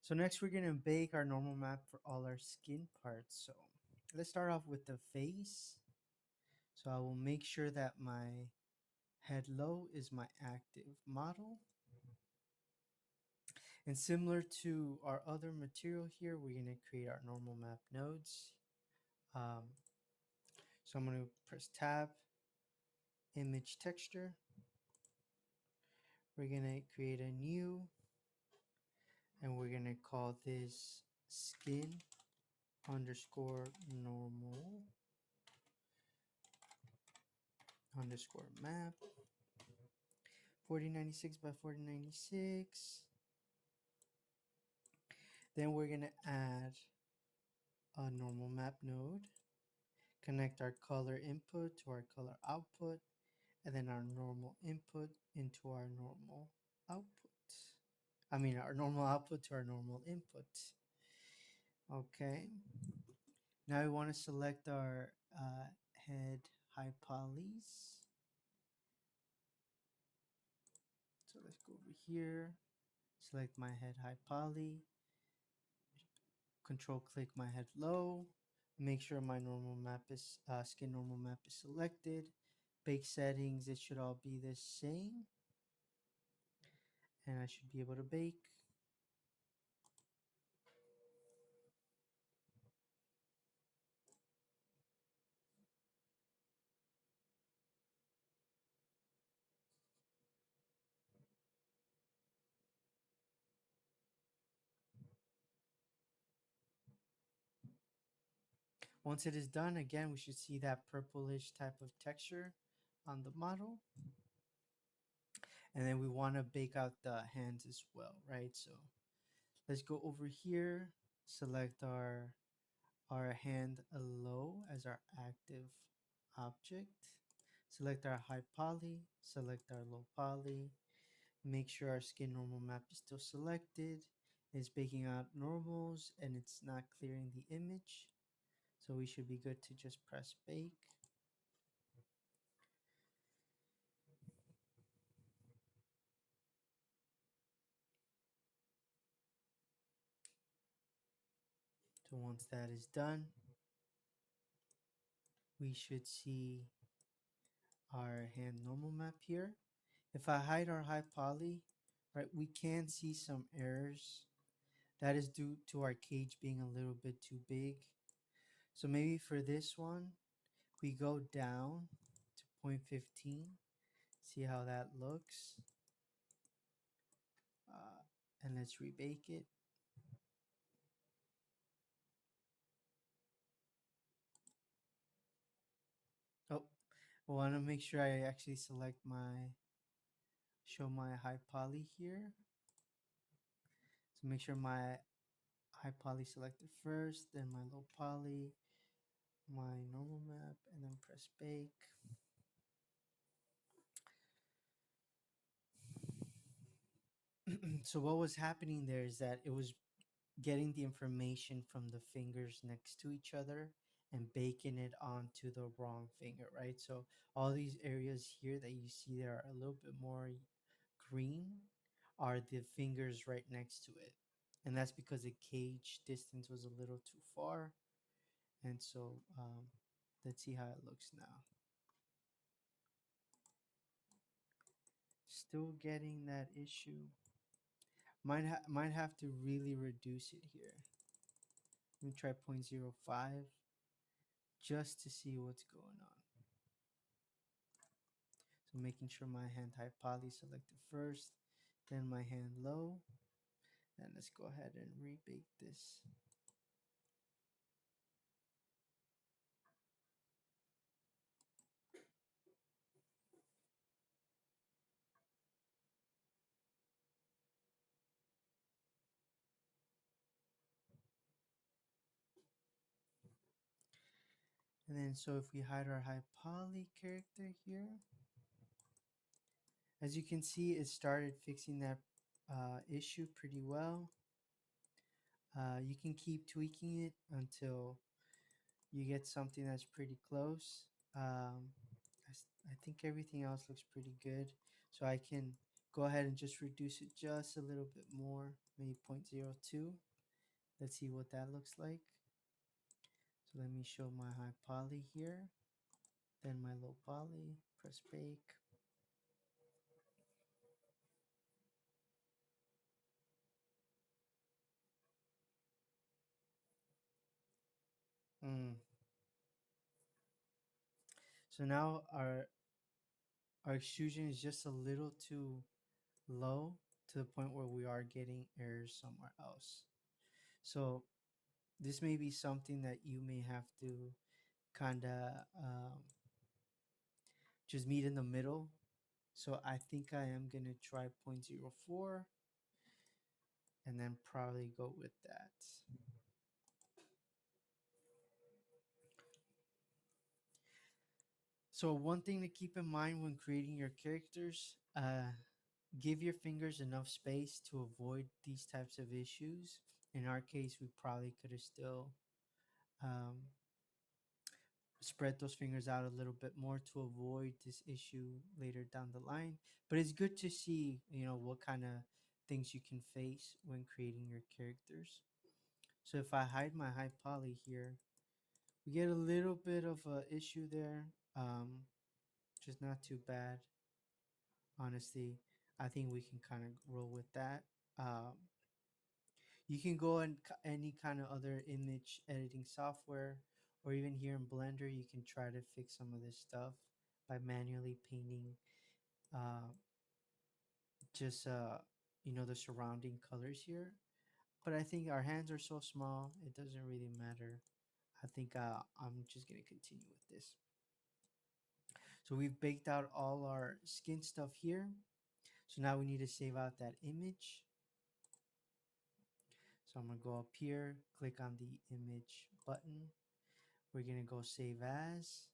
So next we're gonna bake our normal map for all our skin parts. So let's start off with the face. So I will make sure that my head low is my active model. And similar to our other material here, we're gonna create our normal map nodes. Um, so I'm gonna press tab, image texture. We're gonna create a new, and we're gonna call this skin underscore normal underscore map 4096 by 4096. Then we're going to add a normal map node, connect our color input to our color output, and then our normal input into our normal output. Our normal output to our normal input. Okay. Now we want to select our head high polys. So let's go over here, select my head high poly, control click my head low, make sure my normal map is skin normal map is selected. Bake settings, it should all be the same, and I should be able to bake. Once it is done, again, we should see that purplish type of texture on the model. And then we want to bake out the hands as well, right? So let's go over here, select our hand low as our active object, select our high poly, select our low poly, make sure our skin normal map is still selected. It's baking out normals and it's not clearing the image. So we should be good to just press bake. So once that is done, we should see our hand normal map here. If I hide our high poly, right, we can see some errors. That is due to our cage being a little bit too big. So maybe for this one, we go down to 0.15, see how that looks. And let's rebake it. Oh, I want to make sure I actually select show my high poly here. So make sure my high poly selected first, then my low poly, my normal map, and then press bake. So what was happening there is that it was getting the information from the fingers next to each other and baking it onto the wrong finger, right? So all these areas here that you see there are a little bit more green are the fingers right next to it. And that's because the cage distance was a little too far. And so let's see how it looks now. Still getting that issue. Might have to really reduce it here. Let me try 0.05 just to see what's going on. So making sure my hand high poly selected first, then my hand low. And let's go ahead and rebake this. And then so if we hide our high poly character here, as you can see, it started fixing that issue pretty well. You can keep tweaking it until you get something that's pretty close. I think everything else looks pretty good. So I can Go ahead and just reduce it just a little bit more, maybe 0.02. Let's see what that looks like. So let me show my high poly here, then my low poly, press bake. Mm. So now our extrusion is just a little too low to the point where we are getting errors somewhere else. So this may be something that you may have to kind of just meet in the middle. So I think I am going to try 0.04 and then probably go with that. So one thing to keep in mind when creating your characters, give your fingers enough space to avoid these types of issues. In our case, we probably could have still um, spread those fingers out a little bit more to avoid this issue later down the line. But it's good to see, what kind of things you can face when creating your characters. So if I hide my high poly here, we get a little bit of a issue there, just not too bad. Honestly, I think we can kind of roll with that. You can go in any kind of other image editing software, or even here in Blender, you can try to fix some of this stuff by manually painting uh, just the surrounding colors here. But I think our hands are so small, it doesn't really matter. I think I'm just gonna continue with this. So we've baked out all our skin stuff here. So now we need to save out that image. So I'm gonna go up here, click on the image button. We're gonna go save as.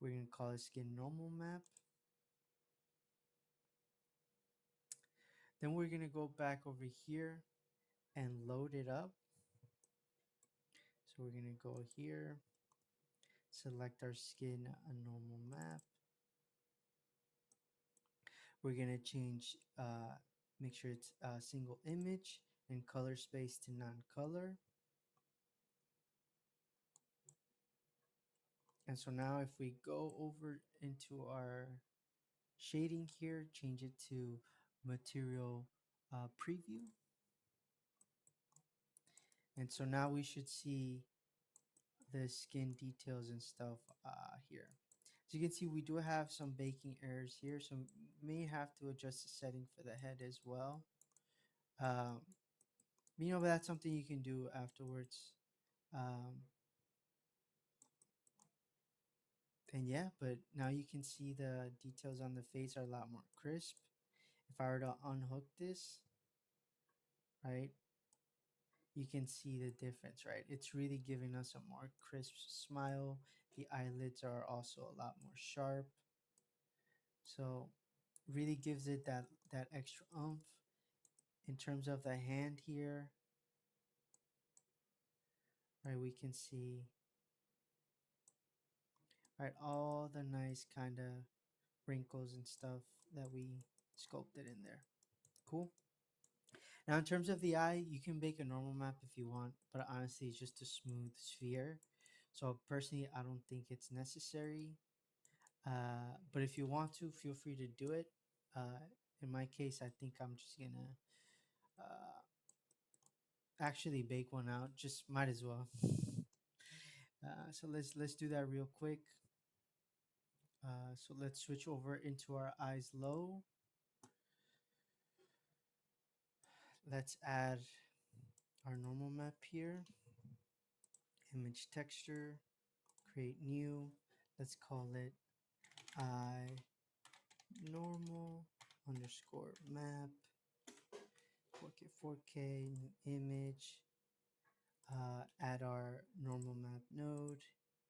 We're gonna call it skin normal map. Then we're gonna go back over here and load it up. So we're gonna go here, select our skin a normal map. We're gonna change, make sure it's a single image and color space to non-color. And so now if we go over into our shading here, change it to material preview. And so now we should see the skin details and stuff here. As you can see, we do have some baking errors here, so may have to adjust the setting for the head as well. Um, but that's something you can do afterwards. Um, and yeah, but now you can see the details on the face are a lot more crisp. If I were to unhook this, right, you can see the difference, right? It's really giving us a more crisp smile. The eyelids are also a lot more sharp. So really gives it that extra oomph. In terms of the hand here, right, we can see, right, all the nice kind of wrinkles and stuff that we sculpted in there. Cool. Now in terms of the eye, you can make a normal map if you want, but honestly it's just a smooth sphere. So personally, I don't think it's necessary. But if you want to, feel free to do it. In my case, I think I'm just gonna actually bake one out. Just might as well. So let's do that real quick. So let's switch over into our eyes low. Let's add our normal map here. Image texture, create new. Let's call it I normal underscore map. 4K, new image. Add our normal map node.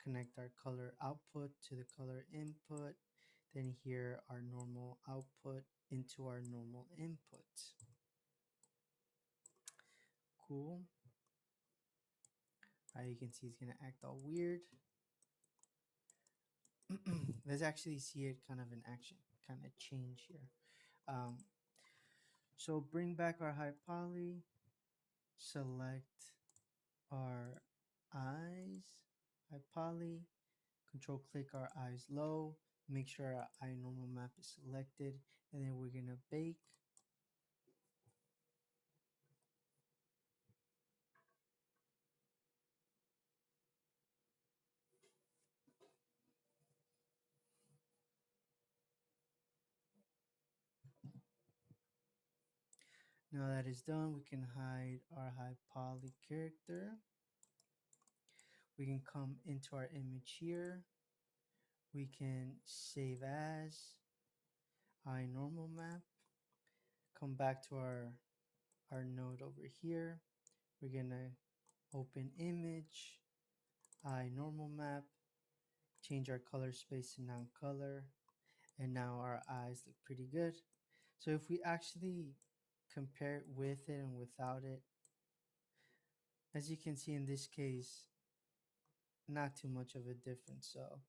Connect our color output to the color input. Then here our normal output into our normal input. Cool. You can see it's gonna act all weird. Let's actually see it kind of in action, kind of change here. So bring back our high poly, select our eyes, high poly, control click our eyes low, make sure our eye normal map is selected, and then we're gonna bake. Now that is done, we can hide our high poly character. We can come into our image here. We can save as normal map. Come back to our node over here. We're gonna open image, normal map, change our color space to non-color, and now our eyes look pretty good. So if we actually compare it with it and without it, as you can see in this case, not too much of a difference. So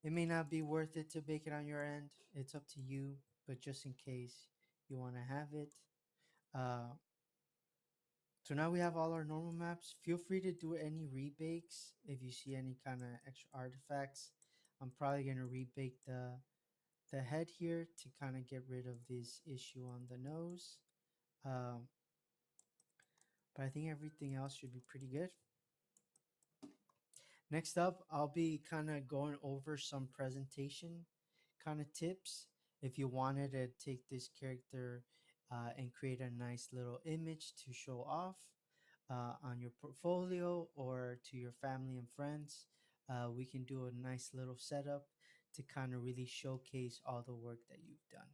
it may not be worth it to bake it on your end. It's up to you, but just in case you want to have it. Uh, so now we have all our normal maps. Feel free to do any rebakes if you see any kind of extra artifacts. I'm probably going to rebake the head here to kind of get rid of this issue on the nose. Um, but I think everything else should be pretty good. Next up, I'll be kind of going over some presentation kind of tips if you wanted to take this character and create a nice little image to show off on your portfolio or to your family and friends. We can do a nice little setup to kind of really showcase all the work that you've done.